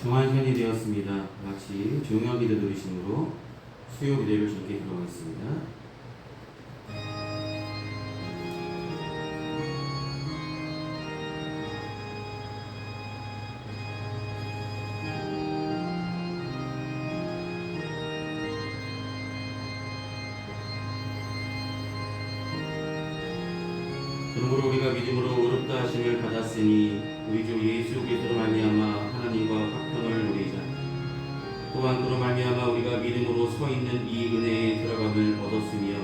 정한 시간이 되었습니다. 같이 조용한 기도 드리심으로 수요 기도를 주께 들어가겠습니다. 그러므로 우리가 믿음으로 의롭다 하심을 받았으니 우리 주 예수 그리스도로 말미암아 하나님과 화평을 누리자. 또한 그로 말미암아 우리가 믿음으로 서 있는 이 은혜에 들어감을 얻었으며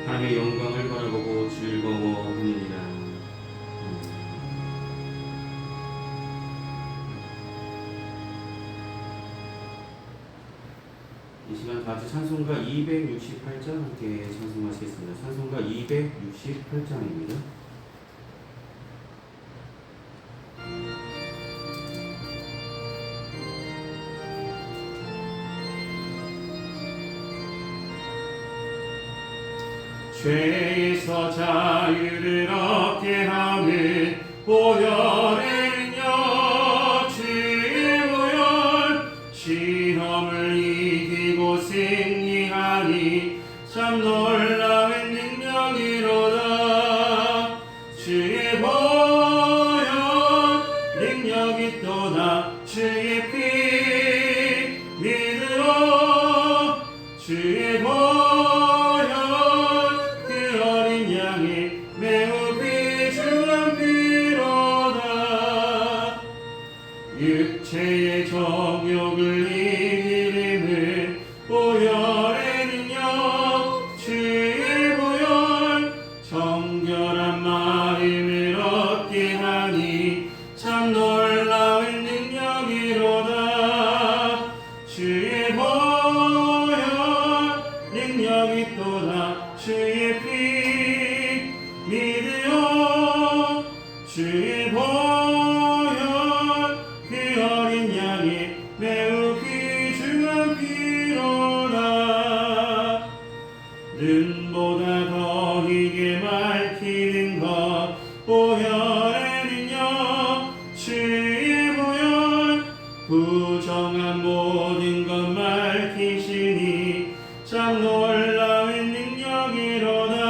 하나님의 영광을 바라보고 즐거워하느니라. 이 시간 다 같이 찬송가 268장 함께 찬송하시겠습니다. 찬송가 268장입니다. 죄에서 자유를 얻게 하는 보혈의 능력 주의 보혈 시험을 이기고 승리하니 참 놀라운 능력이로다. 주의 보혈 능력이 또다. 주의 피 믿으오. 주의 보혈 매우 귀중한 피로다. 육체의 정욕을 이기는 보혈의 능력 주의 보혈 정결한 마음을 얻게 하니 참 놀라운 능력이로다. 주의 보혈 능력이 또다. 주의 피 믿으오. 주의 보혈 그 어린 양이 매우 귀중한 피로다. 눈보다 더 희게 밝히는 것 보혈의 능력 주의 보혈 부정한 모든 것 밝히시니 참 놀라운 능력이로다.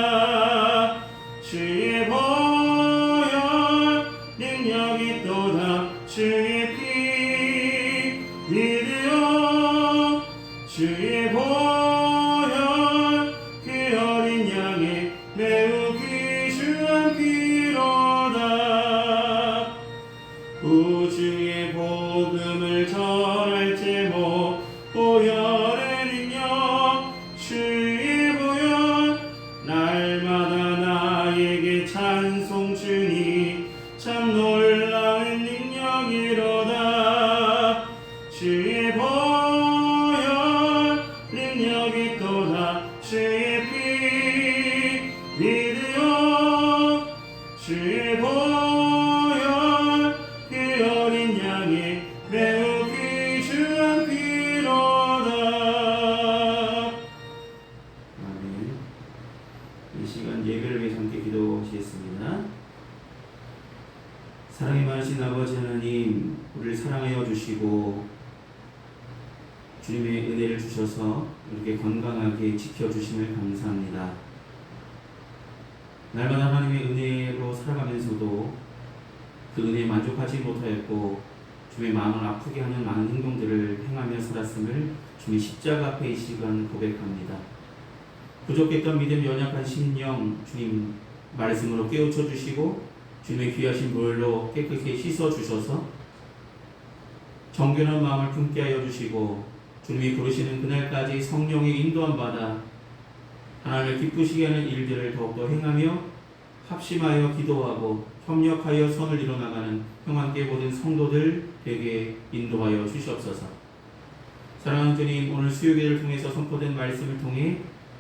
주의 보혈 능력이 또다. 주의 피 믿으오. 주의 보혈 그 어린 양의 매우 귀중한 피로다. 우주의 복음을 전할 제목 보혈의 능력 주의 보혈 날마다 나에게 찬송 주니 참 놀라운 능력이로다. 주의 보혈 능력이 또다. 주의 피 믿으오. 주의 보혈 그 어린 양의 매우 귀중한 피로다. 아멘. 이 시간 예배를 위해 함께 기도하시겠습니다. 사랑이 많으신 아버지 하나님, 우리를 사랑하여 주시고 주님의 은혜를 주셔서 이렇게 건강하게 지켜주심을 감사합니다. 날마다 하나님의 은혜로 살아가면서도 그 은혜에 만족하지 못하였고 주님의 마음을 아프게 하는 많은 행동들을 행하며 살았음을 주님의 십자가 앞에 이 시간 고백합니다. 부족했던 믿음 연약한 심령 주님 말씀으로 깨우쳐 주시고 주님의 귀하신 물로 깨끗이 씻어 주셔서 정결한 마음을 품게 하여 주시고 주님이 부르시는 그날까지 성령의 인도함 받아 하나님을 기쁘시게 하는 일들을 더욱더 행하며 합심하여 기도하고 협력하여 선을 이뤄나가는 평안께 모든 성도들 되게 인도하여 주시옵소서. 사랑하는 주님, 오늘 수요기를 통해서 선포된 말씀을 통해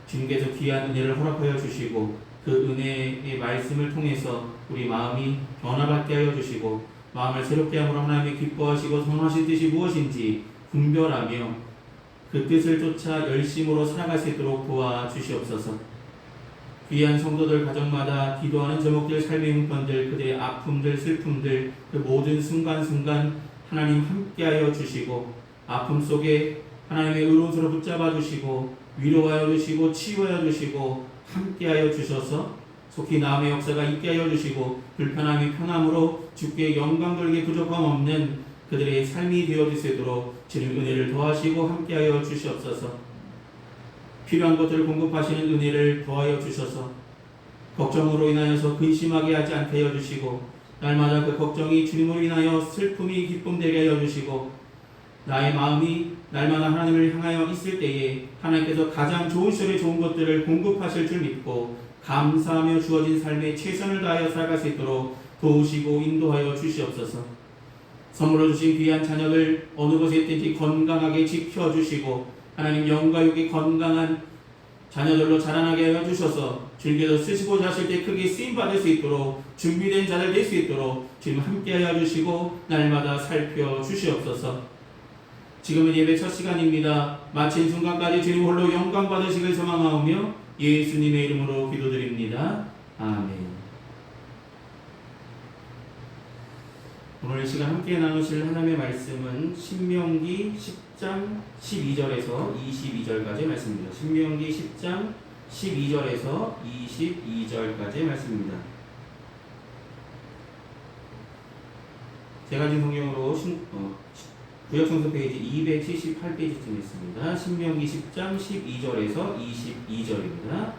주님께서 귀한 은혜를 허락하여 주시고 그 은혜의 말씀을 통해서 우리 마음이 변화받게 하여 주시고 마음을 새롭게 함으로 하나님이 기뻐하시고 선하신 뜻이 무엇인지 분별하며 그 뜻을 쫓아 열심으로 살아갈 수 있도록 도와주시옵소서. 귀한 성도들 가정마다 기도하는 제목들, 삶의 형편들, 그들의 아픔들, 슬픔들, 그 모든 순간순간 하나님 함께하여 주시고 아픔 속에 하나님의 의로우로 붙잡아 주시고 위로하여 주시고 치유하여 주시고 함께하여 주셔서 속히 나음의 역사가 있게 하여 주시고 불편함이 편함으로 주께 영광 돌게 부족함 없는 그들의 삶이 되어지도록 주님 은혜를 더하시고 함께하여 주시옵소서. 필요한 것들을 공급하시는 은혜를 더하여 주셔서 걱정으로 인하여서 근심하게 하지 않게 하여 주시고 날마다 그 걱정이 주님으로 인하여 슬픔이 기쁨 되게 하여 주시고 나의 마음이 날마다 하나님을 향하여 있을 때에 하나님께서 가장 좋은 시절에 좋은 것들을 공급하실 줄 믿고 감사하며 주어진 삶에 최선을 다하여 살아갈 수 있도록 도우시고 인도하여 주시옵소서. 선물로 주신 귀한 자녀들 어느 곳에 있든지 건강하게 지켜주시고 하나님 영과 육이 건강한 자녀들로 자라나게 하여 주셔서 주님께서 쓰시고자 하실 때 크게 쓰임받을 수 있도록 준비된 자들 될 수 있도록 주님 함께하여 주시고 날마다 살펴주시옵소서. 지금은 예배 첫 시간입니다. 마친 순간까지 주님 홀로 영광 받으시길 소망하오며 예수님의 이름으로 기도드립니다. 아멘. 오늘 이 시간 함께 나누실 하나님의 말씀은 신명기 10장 12절에서 22절까지 말씀입니다. 신명기 10장 12절에서 22절까지 말씀입니다. 제가 진 성경으로 구약성서 페이지 278페이지쯤 있습니다. 신명기 10장 12절에서 22절입니다.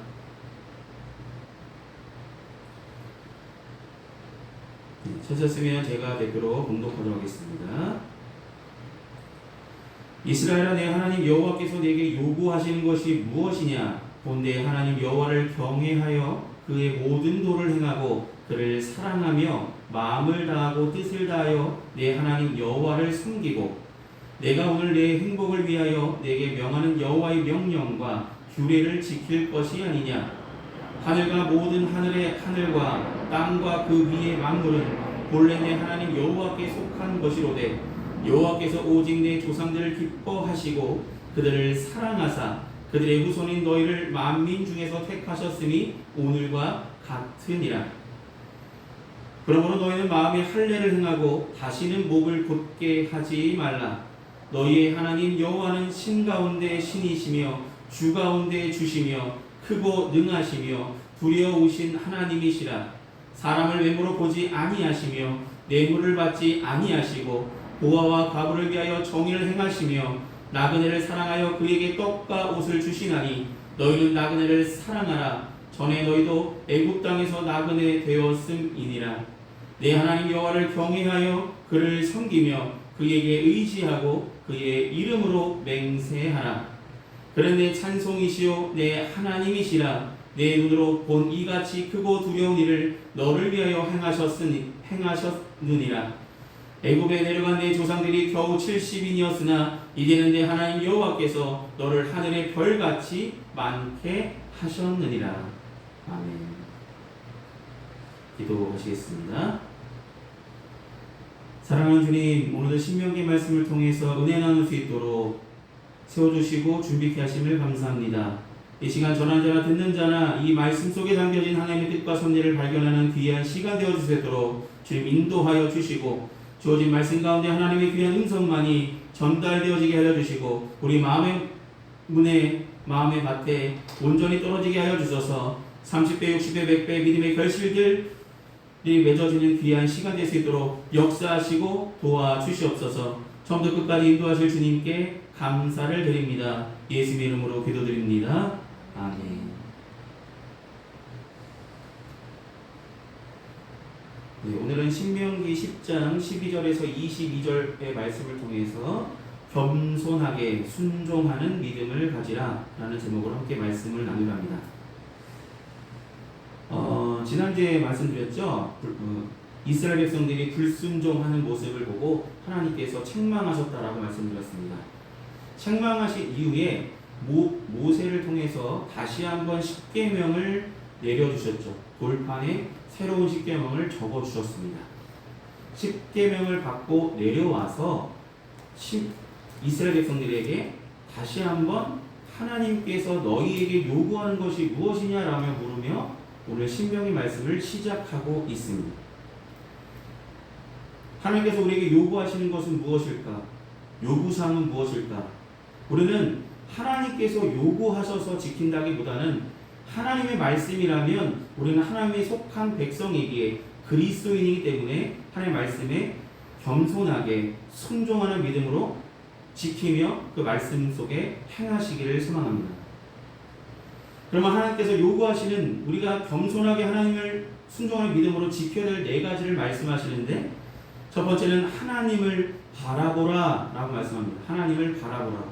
찾았으면 제가 대표로 봉독하도록 하겠습니다. 이스라엘아, 내 하나님 여호와께서 내게 요구하시는 것이 무엇이냐? 본래 하나님 여호와를 경외하여 그의 모든 도를 행하고 그를 사랑하며 마음을 다하고 뜻을 다하여 내 하나님 여호와를 섬기고 내가 오늘 내 행복을 위하여 내게 명하는 여호와의 명령과 규례를 지킬 것이 아니냐? 하늘과 모든 하늘의 하늘과 땅과 그 위의 만물은 본래 내 하나님 여호와께 속한 것이로되 여호와께서 오직 내 조상들을 기뻐하시고 그들을 사랑하사 그들의 후손인 너희를 만민 중에서 택하셨으니 오늘과 같으니라. 그러므로 너희는 마음에 할례를 행하고 다시는 목을 곧게 하지 말라. 너희의 하나님 여호와는 신 가운데 신이시며 주 가운데 주시며 크고 능하시며 두려우신 하나님이시라. 사람을 외모로 보지 아니하시며 뇌물을 받지 아니하시고 고아와 과부를 위하여 정의를 행하시며 나그네를 사랑하여 그에게 떡과 옷을 주시나니 너희는 나그네를 사랑하라. 전에 너희도 애굽 땅에서 나그네 되었음이니라. 내 하나님 여호와를 경외하여 그를 섬기며 그에게 의지하고 그의 이름으로 맹세하라. 그는 내 찬송이시요 내 하나님이시라. 내 눈으로 본 이같이 크고 두려운 일을 너를 위하여 행하셨느니라. 애굽에 내려간 내 조상들이 겨우 70인이었으나 이제는 내 하나님 여호와께서 너를 하늘의 별같이 많게 하셨느니라. 아멘. 기도하시겠습니다. 사랑하는 주님, 오늘도 신명기 말씀을 통해서 은혜 나눌 수 있도록 세워주시고 준비케 하심을 감사합니다. 이 시간 전하는 자나 듣는 자나 이 말씀 속에 담겨진 하나님의 뜻과 섭리를 발견하는 귀한 시간 되어주시도록 주님 인도하여 주시고 주어진 말씀 가운데 하나님의 귀한 음성만이 전달되어지게 하여 주시고 우리 마음의 문에 마음의 밭에 온전히 떨어지게 하여 주셔서 30배, 60배, 100배 믿음의 결실들이 맺어지는 귀한 시간 될 수 있도록 역사하시고 도와주시옵소서. 처음부터 끝까지 인도하실 주님께 감사를 드립니다. 예수님의 이름으로 기도드립니다. 아멘. 네, 오늘은 신명기 10장 12절에서 22절의 말씀을 통해서 겸손하게 순종하는 믿음을 가지라 라는 제목으로 함께 말씀을 나누려 합니다. 지난주에 말씀드렸죠. 이스라엘 백성들이 불순종하는 모습을 보고 하나님께서 책망하셨다라고 말씀드렸습니다. 책망하신 이후에 모세를 통해서 다시 한번 십계명을 내려주셨죠. 돌판에 새로운 십계명을 적어주셨습니다. 십계명을 받고 내려와서 이스라엘 백성들에게 다시 한번 하나님께서 너희에게 요구하는 것이 무엇이냐라며 물으며 오늘 신명기 말씀을 시작하고 있습니다. 하나님께서 우리에게 요구하시는 것은 무엇일까? 요구사항은 무엇일까? 우리는 하나님께서 요구하셔서 지킨다기보다는 하나님의 말씀이라면 우리는 하나님의 속한 백성이기에 그리스도인이기 때문에 하나님의 말씀에 겸손하게 순종하는 믿음으로 지키며 그 말씀 속에 행하시기를 소망합니다. 그러면 하나님께서 요구하시는 우리가 겸손하게 하나님을 순종하는 믿음으로 지켜야 될 네 가지를 말씀하시는데, 첫 번째는 하나님을 바라보라 라고 말씀합니다. 하나님을 바라보라.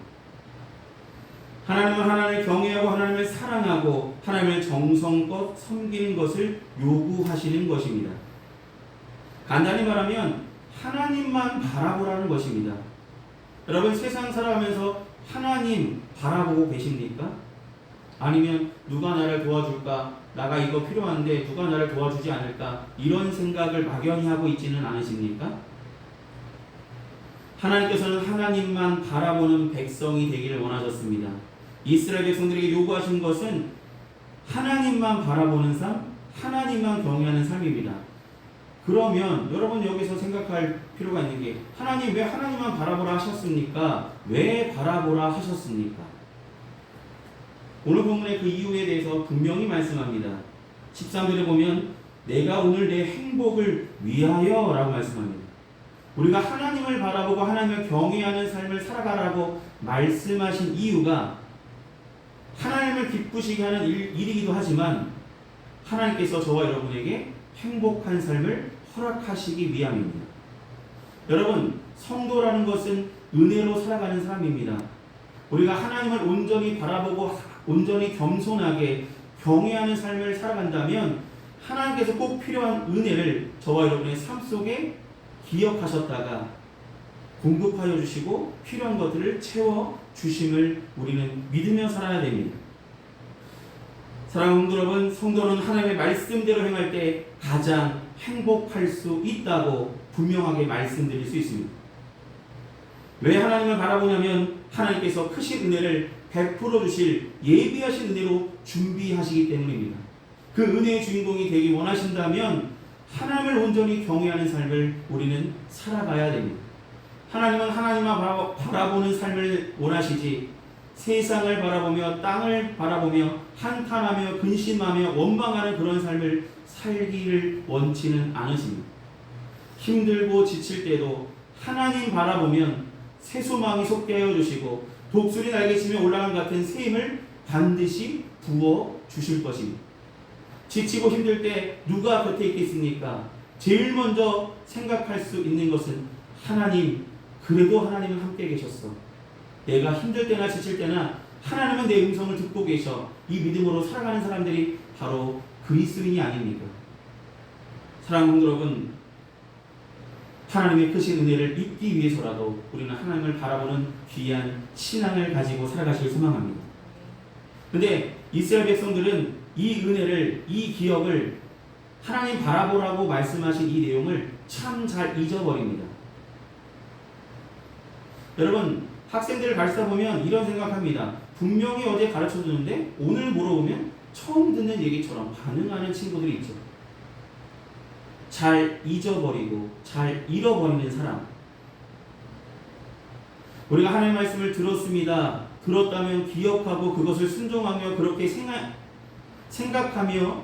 하나님은 하나님을 경외하고 하나님을 사랑하고 하나님을 정성껏 섬기는 것을 요구하시는 것입니다. 간단히 말하면 하나님만 바라보라는 것입니다. 여러분, 세상 살아가면서 하나님 바라보고 계십니까? 아니면 누가 나를 도와줄까? 나가 이거 필요한데 누가 나를 도와주지 않을까? 이런 생각을 막연히 하고 있지는 않으십니까? 하나님께서는 하나님만 바라보는 백성이 되기를 원하셨습니다. 이스라엘 백성들에게 요구하신 것은 하나님만 바라보는 삶, 하나님만 경외하는 삶입니다. 그러면 여러분 여기서 생각할 필요가 있는 게, 하나님 왜 하나님만 바라보라 하셨습니까? 왜 바라보라 하셨습니까? 오늘 본문의 그 이유에 대해서 분명히 말씀합니다. 13절에 보면 내가 오늘 내 행복을 위하여 라고 말씀합니다. 우리가 하나님을 바라보고 하나님을 경외하는 삶을 살아가라고 말씀하신 이유가 하나님을 기쁘시게 하는 일이기도 하지만 하나님께서 저와 여러분에게 행복한 삶을 허락하시기 위함입니다. 여러분, 성도라는 것은 은혜로 살아가는 사람입니다. 우리가 하나님을 온전히 바라보고 온전히 겸손하게 경외하는 삶을 살아간다면 하나님께서 꼭 필요한 은혜를 저와 여러분의 삶 속에 기억하셨다가 공급하여 주시고 필요한 것들을 채워 주심을 우리는 믿으며 살아야 됩니다. 사랑하는 여러분, 성도는 하나님의 말씀대로 행할 때 가장 행복할 수 있다고 분명하게 말씀드릴 수 있습니다. 왜 하나님을 바라보냐면 하나님께서 크신 은혜를 베풀어 주실 예비하신 은혜로 준비하시기 때문입니다. 그 은혜의 주인공이 되기 원하신다면 하나님을 온전히 경외하는 삶을 우리는 살아가야 됩니다. 하나님은 하나님만 바라보는 삶을 원하시지 세상을 바라보며 땅을 바라보며 한탄하며 근심하며 원망하는 그런 삶을 살기를 원치는 않으십니다. 힘들고 지칠 때도 하나님 바라보면 새 소망이 솟게 하여 주시고 독수리 날개치며 올라간 같은 새 힘을 반드시 부어 주실 것입니다. 지치고 힘들 때 누가 곁에 있겠습니까? 제일 먼저 생각할 수 있는 것은 하나님, 그래도 하나님은 함께 계셨어. 내가 힘들 때나 지칠 때나 하나님은 내 음성을 듣고 계셔. 이 믿음으로 살아가는 사람들이 바로 그리스도인이 아닙니까? 사랑하는 여러분, 하나님의 크신 은혜를 잊기 위해서라도 우리는 하나님을 바라보는 귀한 신앙을 가지고 살아가시길 소망합니다. 그런데 이스라엘 백성들은 이 은혜를, 이 기억을, 하나님 바라보라고 말씀하신 이 내용을 참 잘 잊어버립니다. 여러분, 학생들을 가르치다 보면 이런 생각합니다. 분명히 어제 가르쳐 주는데 오늘 물어보면 처음 듣는 얘기처럼 반응하는 친구들이 있죠. 잘 잊어버리고 잘 잃어버리는 사람. 우리가 하나님의 말씀을 들었습니다. 들었다면 기억하고 그것을 순종하며 그렇게 생각하며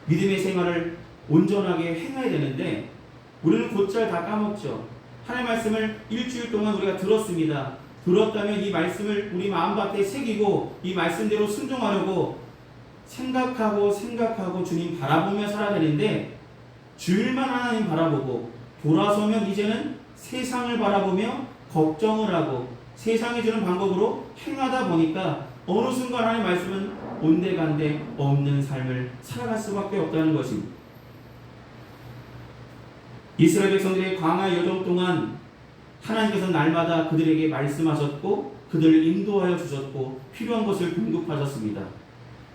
믿음의 생활을 온전하게 행해야 되는데 우리는 곧잘 다 까먹죠. 하나님의 말씀을 일주일 동안 우리가 들었습니다. 들었다면 이 말씀을 우리 마음밭에 새기고 이 말씀대로 순종하려고 생각하고 주님 바라보며 살아야 되는데 주일만 하나님 바라보고 돌아서면 이제는 세상을 바라보며 걱정을 하고 세상이 주는 방법으로 행하다 보니까 어느 순간 하나님의 말씀은 온데간데 없는 삶을 살아갈 수밖에 없다는 것입니다. 이스라엘 백성들의 광야 여정 동안 하나님께서 날마다 그들에게 말씀하셨고 그들을 인도하여 주셨고 필요한 것을 공급하셨습니다.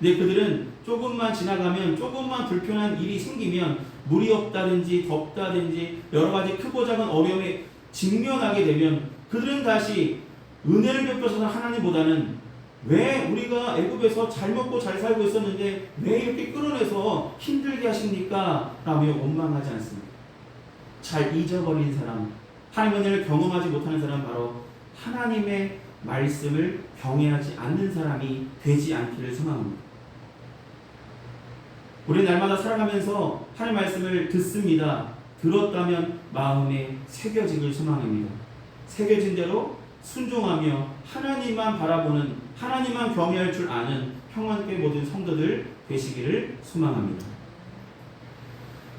근데 그들은 조금만 지나가면 조금만 불편한 일이 생기면 물이 없다든지 덥다든지 여러 가지 크고 작은 어려움에 직면하게 되면 그들은 다시 은혜를 베푸셔서 하나님보다는 왜 우리가 애굽에서 잘 먹고 잘 살고 있었는데 왜 이렇게 끌어내서 힘들게 하십니까? 라며 원망하지 않습니다. 잘 잊어버린 사람, 하나님의 은혜를 경험하지 못하는 사람, 바로 하나님의 말씀을 경외하지 않는 사람이 되지 않기를 소망합니다. 우리는 날마다 살아가면서 하나님의 말씀을 듣습니다. 들었다면 마음에 새겨지길 소망합니다. 새겨진 대로 순종하며 하나님만 바라보는, 하나님만 경외할 줄 아는 평안교회 모든 성도들 되시기를 소망합니다.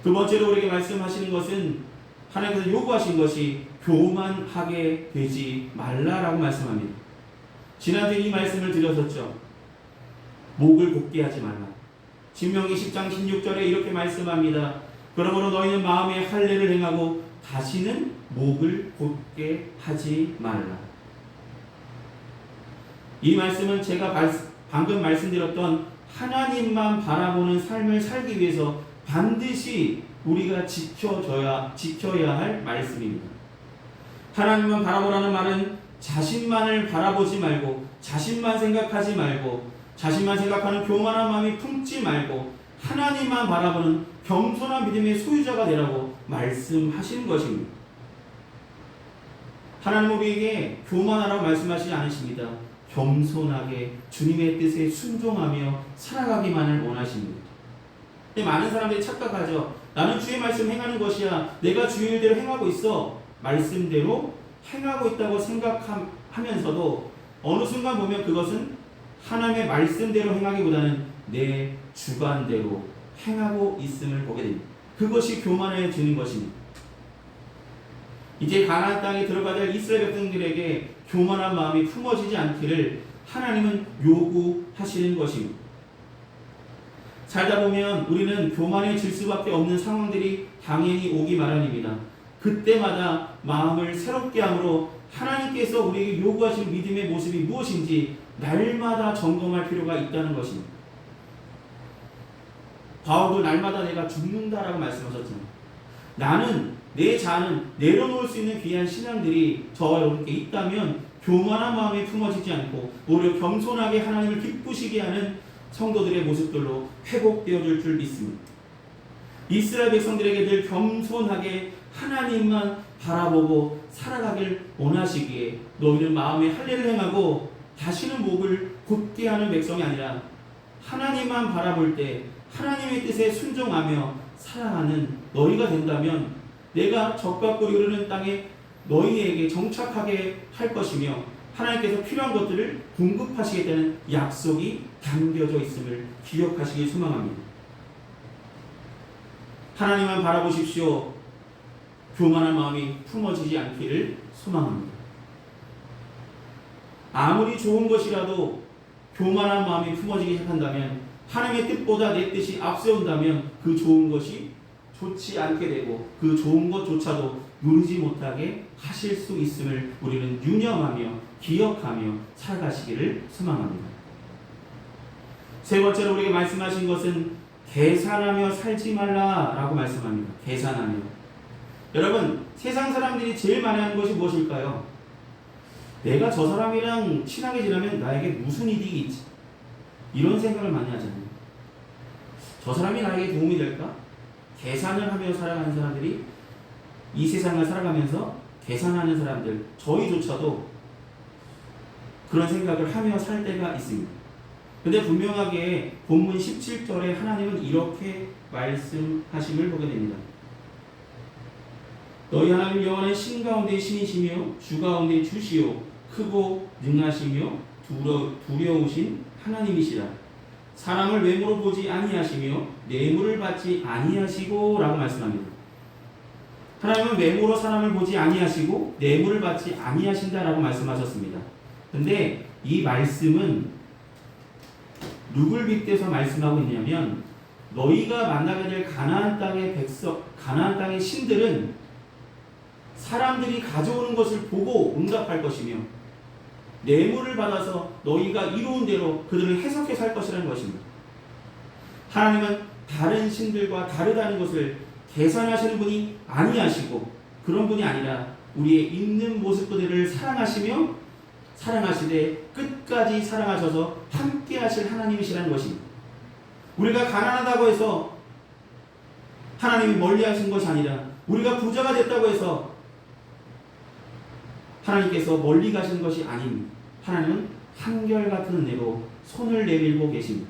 두 번째로 우리에게 말씀하시는 것은, 하나님께서 요구하신 것이 교만하게 되지 말라라고 말씀합니다. 지난주에 이 말씀을 드렸었죠. 목을 곧게 하지 말라. 신명기 10장 16절에 이렇게 말씀합니다. 그러므로 너희는 마음에 할례를 행하고 다시는 목을 곧게 하지 말라. 이 말씀은 제가 방금 말씀드렸던 하나님만 바라보는 삶을 살기 위해서 반드시 우리가 지켜야 할 말씀입니다. 하나님만 바라보라는 말은 자신만을 바라보지 말고, 자신만 생각하지 말고, 자신만 생각하는 교만한 마음이 품지 말고 하나님만 바라보는 겸손한 믿음의 소유자가 되라고 말씀하시는 것입니다. 하나님 우리에게 교만하라고 말씀하시지 않으십니다. 겸손하게 주님의 뜻에 순종하며 살아가기만을 원하십니다. 많은 사람들이 착각하죠. 나는 주의 말씀 행하는 것이야. 내가 주의 일대로 행하고 있어. 말씀대로 행하고 있다고 생각하면서도 어느 순간 보면 그것은 하나님의 말씀대로 행하기보다는 내 주관대로 행하고 있음을 보게 됩니다. 그것이 교만해지는 것입니다. 이제 가나안 땅에 들어가야 될 이스라엘 백성들에게 교만한 마음이 품어지지 않기를 하나님은 요구하시는 것입니다. 살다 보면 우리는 교만해질 수밖에 없는 상황들이 당연히 오기 마련입니다. 그때마다 마음을 새롭게 함으로 하나님께서 우리에게 요구하시는 믿음의 모습이 무엇인지 날마다 점검할 필요가 있다는 것입니다. 바울도 날마다 내가 죽는다라고 말씀하셨잖아요. 나는, 내 자는 내려놓을 수 있는 귀한 신앙들이 저와 여러분께 있다면 교만한 마음이 품어지지 않고 오히려 겸손하게 하나님을 기쁘시게 하는 성도들의 모습들로 회복되어질 줄 믿습니다. 이스라엘 백성들에게 늘 겸손하게 하나님만 바라보고 살아가길 원하시기에 너희는 마음에 할례를 행하고 다시는 목을 곧게 하는 백성이 아니라 하나님만 바라볼 때 하나님의 뜻에 순종하며 살아가는 너희가 된다면 내가 적과 꿀이 흐르는 땅에 너희에게 정착하게 할 것이며 하나님께서 필요한 것들을 공급하시겠다는 약속이 담겨져 있음을 기억하시길 소망합니다. 하나님만 바라보십시오. 교만한 마음이 품어지지 않기를 소망합니다. 아무리 좋은 것이라도 교만한 마음이 품어지기 시작한다면, 하나님의 뜻보다 내 뜻이 앞세운다면 그 좋은 것이 좋지 않게 되고 그 좋은 것조차도 누리지 못하게 하실 수 있음을 우리는 유념하며 기억하며 살아가시기를 소망합니다. 세 번째로 우리에게 말씀하신 것은 계산하며 살지 말라라고 말씀합니다. 계산하며. 여러분, 세상 사람들이 제일 많이 하는 것이 무엇일까요? 내가 저 사람이랑 친하게 지내면 나에게 무슨 이득이 있지? 이런 생각을 많이 하잖아요. 저 사람이 나에게 도움이 될까? 계산을 하며 살아가는 사람들이 이 세상을 살아가면서 계산하는 사람들, 저희조차도 그런 생각을 하며 살 때가 있습니다. 근데 분명하게 본문 17절에 하나님은 이렇게 말씀하심을 보게 됩니다. 너희 하나님 여호와는 신 가운데 신이시며 주 가운데 주시요 크고 능하시며 두려우신 하나님이시라. 사람을 외모로 보지 아니하시며 뇌물을 받지 아니하시고 라고 말씀합니다. 하나님은 외모로 사람을 보지 아니하시고 뇌물을 받지 아니하신다라고 말씀하셨습니다. 근데 이 말씀은 누굴 빗대서 말씀하고 있냐면, 너희가 만나게 될 가나안 땅의 신들은 사람들이 가져오는 것을 보고 응답할 것이며 뇌물을 받아서 너희가 이루은 대로 그들을 해석해 살 것이라는 것입니다. 하나님은 다른 신들과 다르다는 것을 계산하시는 분이 아니하시고, 그런 분이 아니라 우리의 있는 모습 그대를 사랑하시며 사랑하시되 끝까지 사랑하셔서 함께 하실 하나님이시라는 것입니다. 우리가 가난하다고 해서 하나님이 멀리 하신 것이 아니라 우리가 부자가 됐다고 해서 하나님께서 멀리 가시는 것이 아닙니다. 하나님은 한결같은 은혜로 손을 내밀고 계십니다.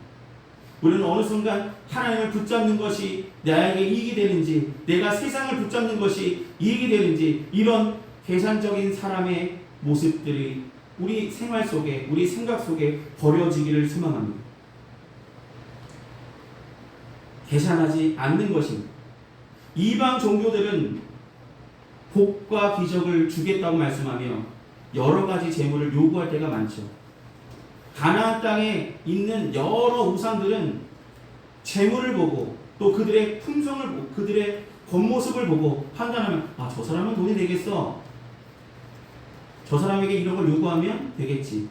우리는 어느 순간 하나님을 붙잡는 것이 나에게 이익이 되는지, 내가 세상을 붙잡는 것이 이익이 되는지, 이런 계산적인 사람의 모습들이 우리 생활 속에, 우리 생각 속에 버려지기를 소망합니다. 계산하지 않는 것입니다. 이방 종교들은 복과 기적을 주겠다고 말씀하며 여러 가지 재물을 요구할 때가 많죠. 가나안 땅에 있는 여러 우상들은 재물을 보고 또 그들의 품성을 보고 그들의 겉모습을 보고 판단하면 저 사람은 돈이 되겠어. 저 사람에게 이런 걸 요구하면 되겠지.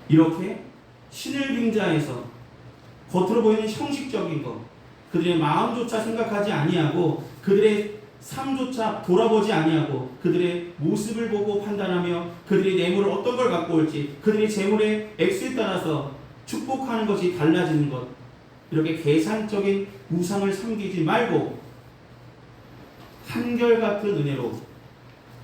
이렇게 신을 빙자해서 겉으로 보이는 형식적인 것, 그들의 마음조차 생각하지 아니하고 그들의 삶조차 돌아보지 아니하고 그들의 모습을 보고 판단하며 그들의 뇌물을 어떤 걸 갖고 올지, 그들의 재물의 액수에 따라서 축복하는 것이 달라지는 것, 이렇게 계산적인 우상을 섬기지 말고 한결같은 은혜로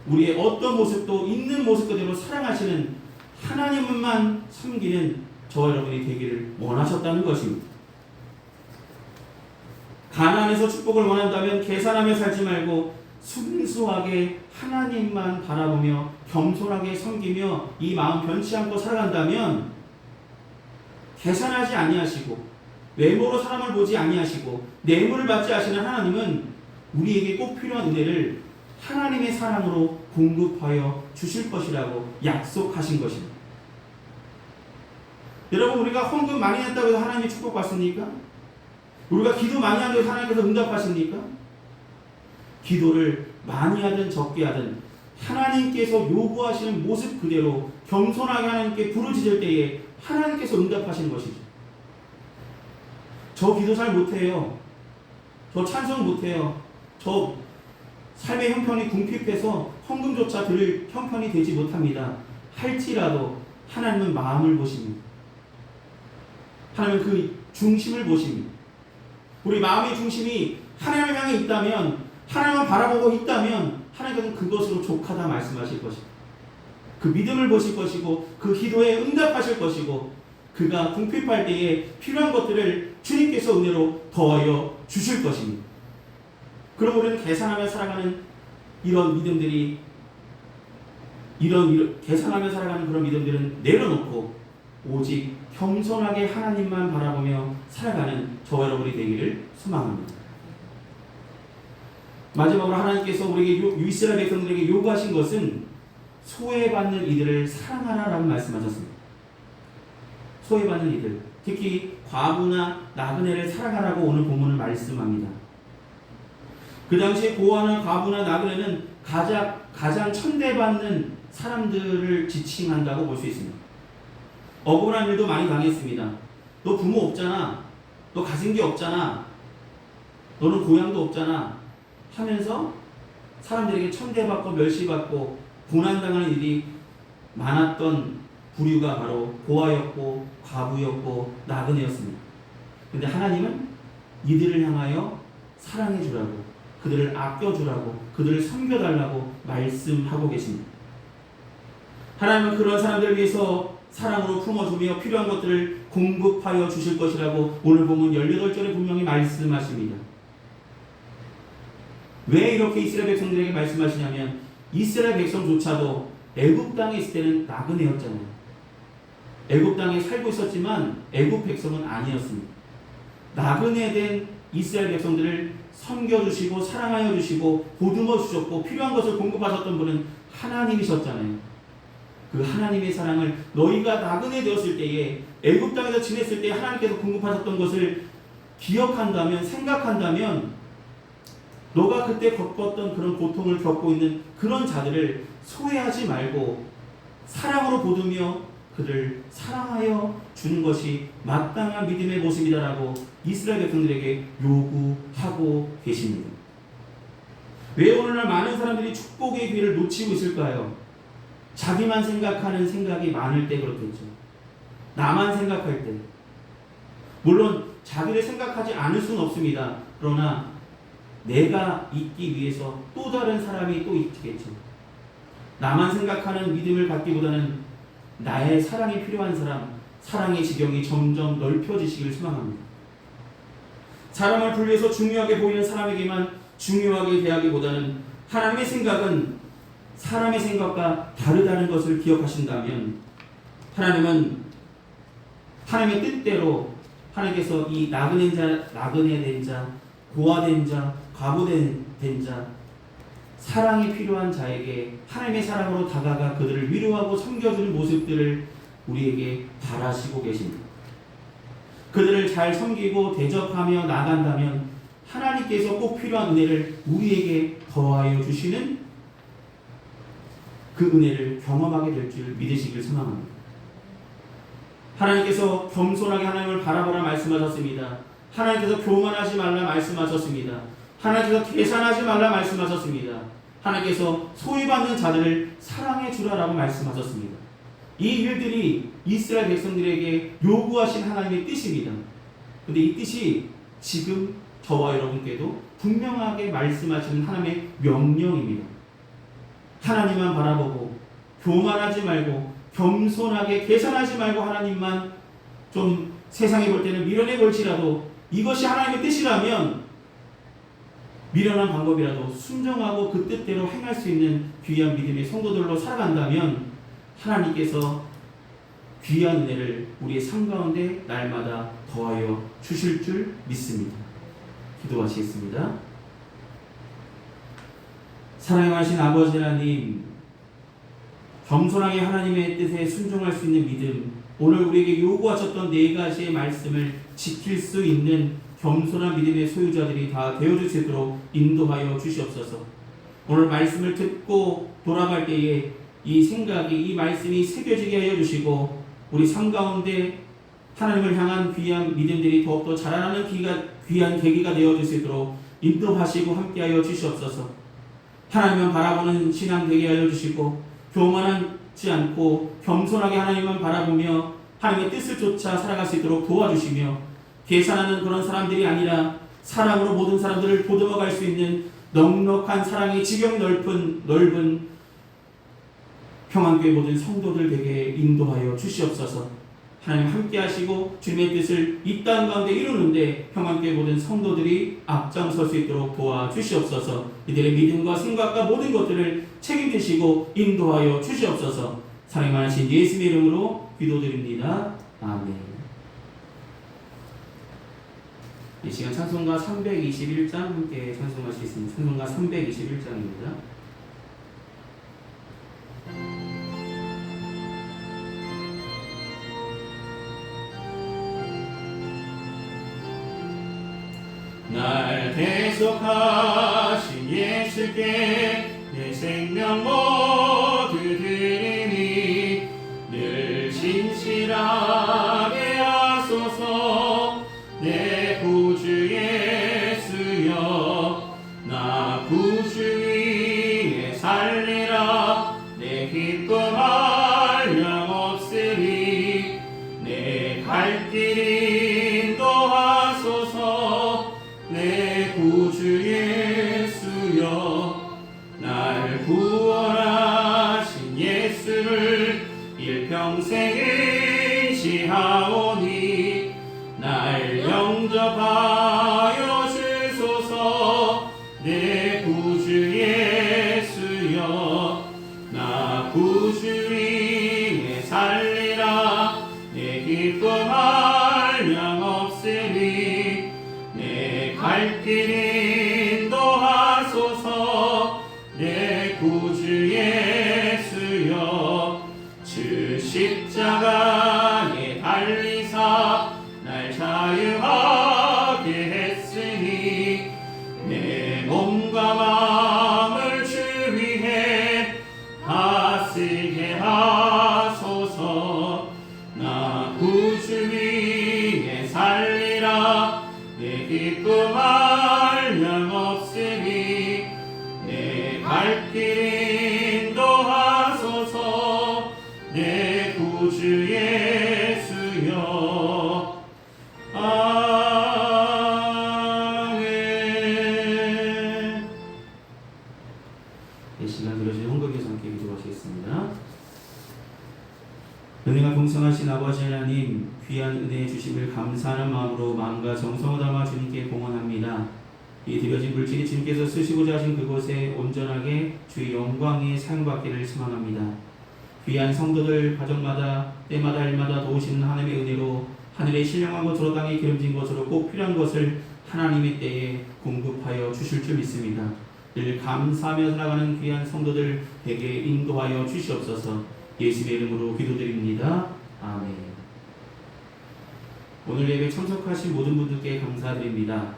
우리의 어떤 모습도 있는 모습 그대로 사랑하시는 하나님만 섬기는 저와 여러분이 되기를 원하셨다는 것입니다. 가나안에서 축복을 원한다면 계산하며 살지 말고 순수하게 하나님만 바라보며 겸손하게 섬기며 이 마음 변치 않고 살아간다면 계산하지 아니하시고 외모로 사람을 보지 아니하시고 뇌물을 받지 하시는 하나님은 우리에게 꼭 필요한 은혜를 하나님의 사랑으로 공급하여 주실 것이라고 약속하신 것입니다. 여러분, 우리가 헌금 많이 냈다고 해서 하나님이 축복받습니까? 우리가 기도 많이 한다고 해서 하나님께서 응답하십니까? 기도를 많이 하든 적게 하든 하나님께서 요구하시는 모습 그대로 겸손하게 하나님께 부르짖을 때에 하나님께서 응답하시는 것이죠. 저 기도 잘 못해요. 저 찬송 못해요. 저 삶의 형편이 궁핍해서 헌금조차 드릴 형편이 되지 못합니다. 할지라도 하나님은 마음을 보십니다. 하나님은 그 중심을 보십니다. 우리 마음의 중심이 하나님을 향해 있다면, 하나님을 바라보고 있다면 하나님께서는 그것으로 족하다 말씀하실 것이고 그 믿음을 보실 것이고 그 기도에 응답하실 것이고 그가 궁핍할 때에 필요한 것들을 주님께서 은혜로 더하여 주실 것입니다. 그럼 우리는 계산하며 살아가는 이런 믿음들이 이런 계산하며 살아가는 그런 믿음들은 내려놓고 오직 겸손하게 하나님만 바라보며 살아가는 저와 여러분이 되기를 소망합니다. 마지막으로 하나님께서 우리에게 이스라엘 백성들에게 요구하신 것은 소외받는 이들을 사랑하라라고 말씀하셨습니다. 소외받는 이들, 특히 과부나 나그네를 사랑하라고 오늘 본문은 말씀합니다. 그 당시에 고아나 과부나 나그네는 가장 천대받는 사람들을 지칭한다고 볼 수 있습니다. 억울한 일도 많이 당했습니다. 너 부모 없잖아. 너 가진 게 없잖아. 너는 고향도 없잖아. 하면서 사람들에게 천대받고 멸시받고 고난당하는 일이 많았던 부류가 바로 고아였고 과부였고 나그네였습니다. 그런데 하나님은 이들을 향하여 사랑해 주라고, 그들을 아껴 주라고, 그들을 섬겨달라고 말씀하고 계십니다. 하나님은 그런 사람들을 위해서 사랑으로 품어주며 필요한 것들을 공급하여 주실 것이라고 오늘 보면 18절에 분명히 말씀하십니다. 왜 이렇게 이스라엘 백성들에게 말씀하시냐면 이스라엘 백성조차도 애굽 땅에 있을 때는 나그네였잖아요. 애굽 땅에 살고 있었지만 애굽 백성은 아니었습니다. 나그네 된 이스라엘 백성들을 섬겨주시고 사랑하여 주시고 보듬어 주셨고 필요한 것을 공급하셨던 분은 하나님이셨잖아요. 그 하나님의 사랑을 너희가 나그네 되었을 때에 애굽 땅에서 지냈을 때 하나님께서 공급하셨던 것을 기억한다면, 생각한다면 너가 그때 겪었던 그런 고통을 겪고 있는 그런 자들을 소외하지 말고 사랑으로 보듬며 그를 사랑하여 주는 것이 마땅한 믿음의 모습이다라고 이스라엘 백성들에게 요구하고 계십니다. 왜 오늘날 많은 사람들이 축복의 기회를 놓치고 있을까요? 자기만 생각하는 생각이 많을 때 그렇겠죠. 나만 생각할 때. 물론 자기를 생각하지 않을 수는 없습니다. 그러나 내가 있기 위해서 또 다른 사람이 또 있겠죠. 나만 생각하는 믿음을 갖기보다는 나의 사랑이 필요한 사람, 사랑의 지경이 점점 넓혀지시길 소망합니다. 사람을 분리해서 중요하게 보이는 사람에게만 중요하게 대하기보다는 하나님의 생각은 사람의 생각과 다르다는 것을 기억하신다면 하나님은 하나님의 뜻대로 하나님께서 이 나그네된 자, 고아된 자, 과부된 자, 사랑이 필요한 자에게 하나님의 사랑으로 다가가 그들을 위로하고 섬겨주는 모습들을 우리에게 바라시고 계십니다. 그들을 잘 섬기고 대접하며 나간다면 하나님께서 꼭 필요한 은혜를 우리에게 더하여 주시는 그 은혜를 경험하게 될 줄 믿으시길 소망합니다. 하나님께서 겸손하게 하나님을 바라보라 말씀하셨습니다. 하나님께서 교만하지 말라 말씀하셨습니다. 하나님께서 계산하지 말라 말씀하셨습니다. 하나님께서 소유받는 자들을 사랑해 주라라고 말씀하셨습니다. 이 일들이 이스라엘 백성들에게 요구하신 하나님의 뜻입니다. 그런데 이 뜻이 지금 저와 여러분께도 분명하게 말씀하시는 하나님의 명령입니다. 하나님만 바라보고 교만하지 말고 겸손하게 계산하지 말고 하나님만 좀 세상에 볼 때는 미련해 볼지라도 이것이 하나님의 뜻이라면 미련한 방법이라도 순종하고 그 뜻대로 행할 수 있는 귀한 믿음의 성도들로 살아간다면 하나님께서 귀한 은혜를 우리의 삶 가운데 날마다 더하여 주실 줄 믿습니다. 기도하시겠습니다. 사랑하신 아버지 하나님, 겸손하게 하나님의 뜻에 순종할 수 있는 믿음, 오늘 우리에게 요구하셨던 네 가지의 말씀을 지킬 수 있는 겸손한 믿음의 소유자들이 다 되어줄 수 있도록 인도하여 주시옵소서. 오늘 말씀을 듣고 돌아갈 때에 이 생각이, 이 말씀이 새겨지게 하여 주시고 우리 삶 가운데 하나님을 향한 귀한 믿음들이 더욱더 자라나는 귀한 계기가 되어줄 수 있도록 인도하시고 함께하여 주시옵소서. 하나님만 바라보는 신앙 되게 하여 주시고 교만하지 않고 겸손하게 하나님만 바라보며 하나님의 뜻을 쫓아 살아갈 수 있도록 도와주시며 계산하는 그런 사람들이 아니라 사랑으로 모든 사람들을 보듬어갈 수 있는 넉넉한 사랑의 지경이 넓은 평안교회 모든 성도들 되게 인도하여 주시옵소서. 하나님 함께 하시고 주님의 뜻을 이 땅 가운데 이루는데 평안교회 모든 성도들이 앞장설 수 있도록 도와주시옵소서. 이들의 믿음과 생각과 모든 것들을 책임지시고 인도하여 주시옵소서. 사랑 많으신 예수님의 이름으로 기도드립니다. 아멘. 이 시간 찬송가 321장 함께 찬송하시겠습니다. 찬송가 321장입니다. 날 대속하신 예수께 내 생명 모두 드리니 늘 진실하게 하소서. 내 구주 예수여, 나 구주 위에 살리라. 내 기쁨 한량없으리. 내 갈 길 인도하소서. 내 구주 예수여, 날 구원하신 예수를 일평생 의지하오니 날 영접하여 주소서. 내 구주 예수여, 나 구주 위에 살리라. 내 기쁨 한량없으리. 내 갈 길 인도하소서. 내 구주 예수여, 주 십자가에 달리사 날 자유하게 했으니 내 몸과 마음을 주 위해 다 쓰게 하소서. 나 구주 위에 살리라. 내 기쁨 한량없으리. 내 갈 길 인도하소서. 내 구주 기울여서 함께 기도하시겠습니다. 은혜가 풍성하신 아버지 하나님, 귀한 은혜 주심을 감사하는 마음으로 마음과 정성을 담아 주님께 봉헌합니다. 이 드려진 물질이 주님께서 쓰시고자 하신 그곳에 온전하게 주의 영광에 사용받기를 소망합니다. 귀한 성도들 가정마다 때마다 일마다 도우시는 하나님의 은혜로 하늘에 신령하고 도로 땅에 기름진 것으로 꼭 필요한 것을 하나님의 때에 공급하여 주실 줄 믿습니다. 늘 감사하며 살아가는 귀한 성도들에게 인도하여 주시옵소서. 예수의 이름으로 기도드립니다. 아멘. 오늘 예배 참석하신 모든 분들께 감사드립니다.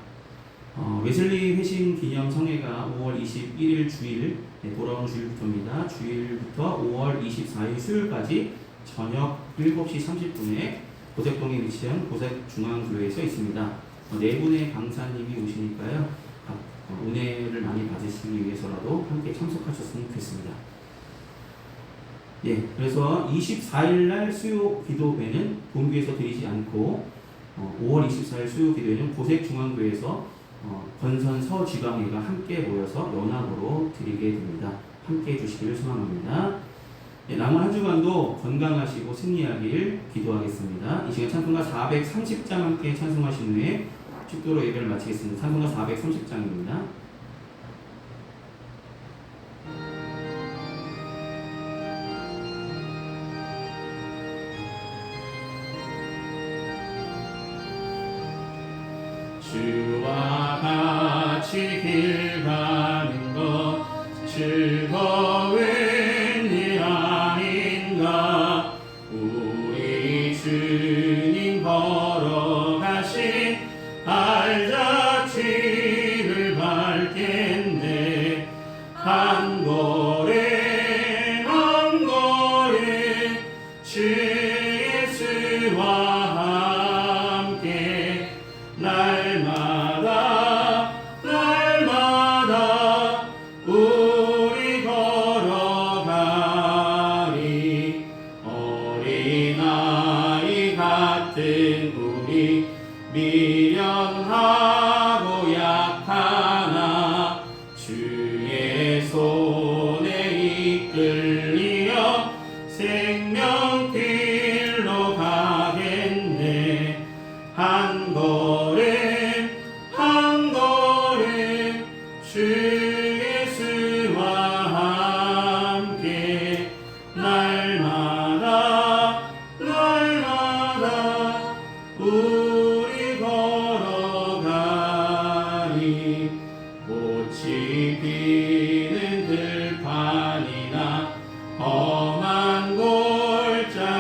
웨슬리 회심 기념 성회가 5월 21일 주일, 돌아오는 주일부터입니다. 주일부터 5월 24일 수요일까지 저녁 7시 30분에 고색동에 위치한 고색중앙교회에서 있습니다. 네 분의 강사님이 오시니까요. 은혜를 많이 받으시기 위해서라도 함께 참석하셨으면 좋겠습니다. 예, 그래서 24일날 수요 기도회는 본교에서 드리지 않고 5월 24일 수요 기도회는 고색중앙교회에서 건선 서지방회가 함께 모여서 연합으로 드리게 됩니다. 함께 해주시기를 소망합니다. 예, 남은 한 주간도 건강하시고 승리하길 기도하겠습니다. 이 시간 찬송가 430장 함께 찬송하신 후에 축도로 예배를 마치겠습니다. 찬송가 430장입니다. 주와 같이 길 가는 것 즐거운 일 아닌가. 우리 주님 걸어가신 알자취를 밟겠네. 한 걸음 한 걸음 주 예수와 함께 날마다 우리 걸어가리. 어린아이 같은 우리 미련하고 약하나 주의 손에 이끌리어 생명길로 가겠네. 한 걸음 한 걸음 주 예수와 함께 날마다 우리 걸어가리. 꽃이 피는 들판이나 험한 골짜기라도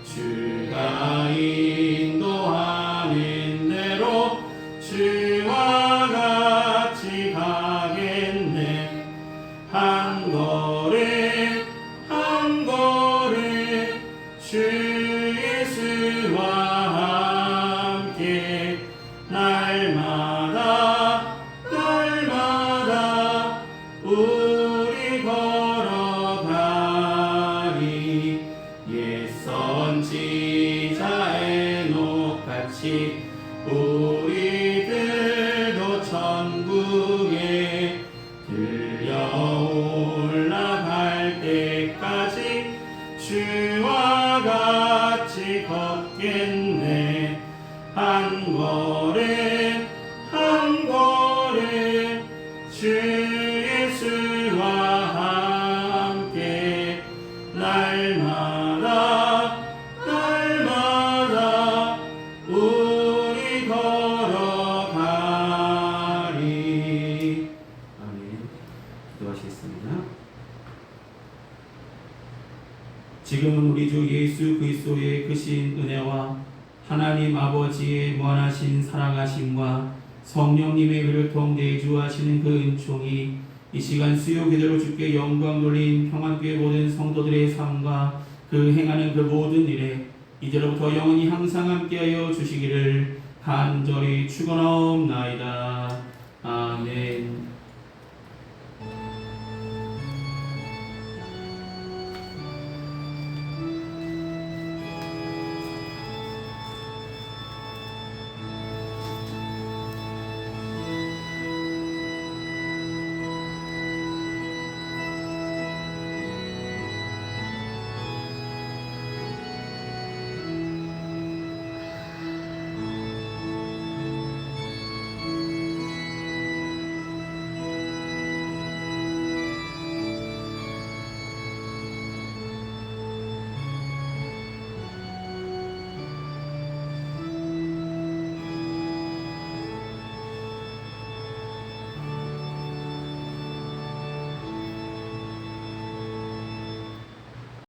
주가 인도하는 대로 주와 같이 가겠네. 한 걸음 한 걸음 주 예수와 함께 날마다 우리 걸어가리. 옛 선지자 에녹같이 우리들도 천국에 들려 올라갈 때까지 주와 같이 걷겠네. 한 걸음 한 걸음 주 예수와 함께 날마다 우리 걸어가리. 아멘. 기도하시겠습니다. 지금은 우리 주 예수 그리스도의 크신 은혜와 하나님 아버지의 무한하신 사랑하심과 성령님의 의를 통해 내주하시는 그 은총이 이 시간 수요 기도로 주께 영광 돌린 평안교회 모든 성도들의 삶과 그 행하는 그 모든 일에 이제로부터 영원히 항상 함께하여 주시기를 간절히 축원하옵나이다. 아멘.